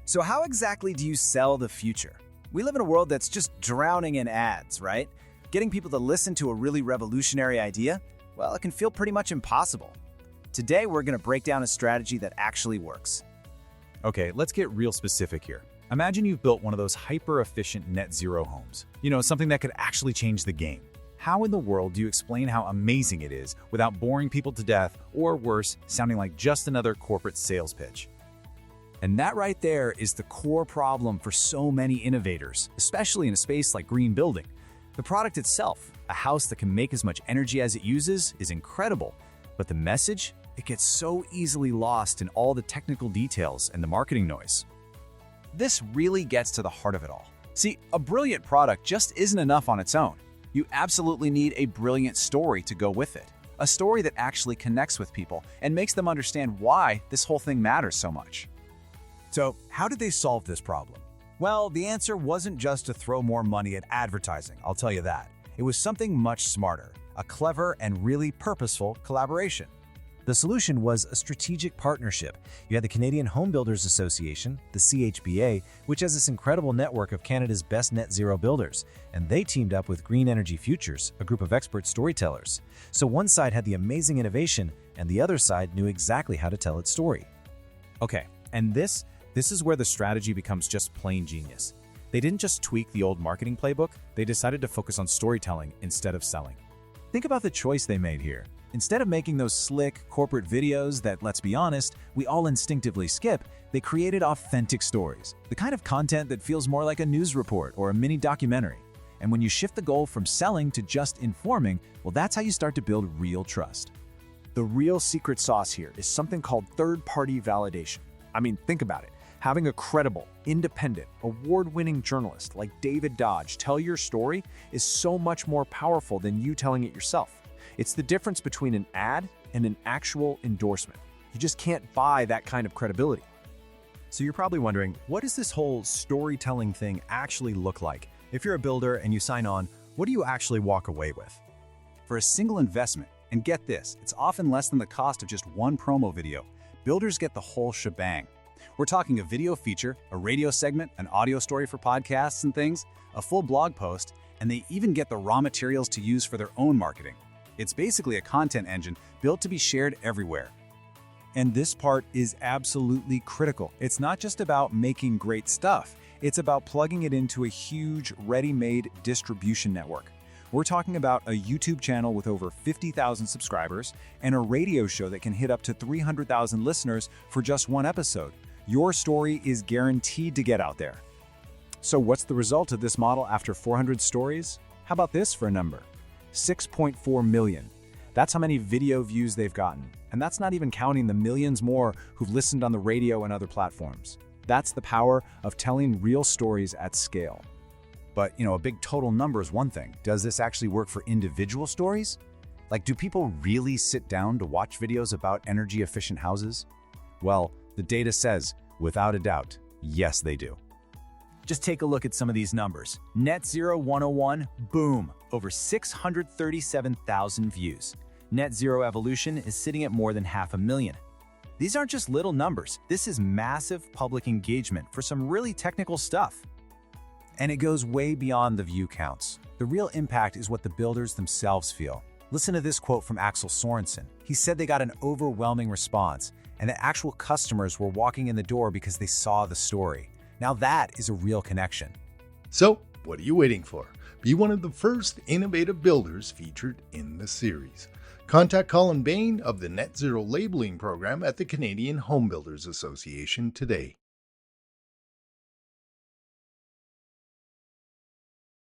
So how exactly do you sell the future? We live in a world that's just drowning in ads, right? Getting people to listen to a really revolutionary idea, well, it can feel pretty much impossible. Today, we're going to break down a strategy that actually works. Okay, let's get real specific here. Imagine you've built one of those hyper-efficient net zero homes. Something that could actually change the game. How in the world do you explain how amazing it is without boring people to death, or worse, sounding like just another corporate sales pitch? And that right there is the core problem for so many innovators, especially in a space like green building. The product itself, a house that can make as much energy as it uses, is incredible. But the message? It gets so easily lost in all the technical details and the marketing noise. This really gets to the heart of it all. See, a brilliant product just isn't enough on its own. You absolutely need a brilliant story to go with it. A story that actually connects with people and makes them understand why this whole thing matters so much. So, how did they solve this problem? Well, the answer wasn't just to throw more money at advertising, I'll tell you that. It was something much smarter, a clever and really purposeful collaboration. The solution was a strategic partnership. You had the Canadian Home Builders Association, the CHBA, which has this incredible network of Canada's best net zero builders, and they teamed up with Green Energy Futures, a group of expert storytellers. So one side had the amazing innovation, and the other side knew exactly how to tell its story. Okay, and this is where the strategy becomes just plain genius. They didn't just tweak the old marketing playbook, they decided to focus on storytelling instead of selling. Think about the choice they made here. Instead of making those slick corporate videos that, let's be honest, we all instinctively skip, they created authentic stories, the kind of content that feels more like a news report or a mini documentary. And when you shift the goal from selling to just informing, well, that's how you start to build real trust. The real secret sauce here is something called third-party validation. I mean, think about it. Having a credible, independent, award-winning journalist like David Dodge tell your story is so much more powerful than you telling it yourself. It's the difference between an ad and an actual endorsement. You just can't buy that kind of credibility. So you're probably wondering, what does this whole storytelling thing actually look like? If you're a builder and you sign on, what do you actually walk away with? For a single investment, and get this, it's often less than the cost of just one promo video, builders get the whole shebang. We're talking a video feature, a radio segment, an audio story for podcasts and things, a full blog post, and they even get the raw materials to use for their own marketing. It's basically a content engine built to be shared everywhere. And this part is absolutely critical. It's not just about making great stuff. It's about plugging it into a huge, ready-made distribution network. We're talking about a YouTube channel with over 50,000 subscribers and a radio show that can hit up to 300,000 listeners for just one episode. Your story is guaranteed to get out there. So what's the result of this model after 400 stories? How about this for a number? 6.4 million. That's how many video views they've gotten. And that's not even counting the millions more who've listened on the radio and other platforms. That's the power of telling real stories at scale. But, a big total number is one thing. Does this actually work for individual stories? Like, do people really sit down to watch videos about energy-efficient houses? Well, the data says, without a doubt, yes, they do. Just take a look at some of these numbers. Net Zero 101, boom, over 637,000 views. Net Zero Evolution is sitting at more than 500,000. These aren't just little numbers. This is massive public engagement for some really technical stuff. And it goes way beyond the view counts. The real impact is what the builders themselves feel. Listen to this quote from Axel Sorensen. He said they got an overwhelming response, and that actual customers were walking in the door because they saw the story. Now that is a real connection. So, what are you waiting for? Be one of the first innovative builders featured in the series. Contact Colin Bain of the Net Zero Labeling Program at the Canadian Home Builders Association today.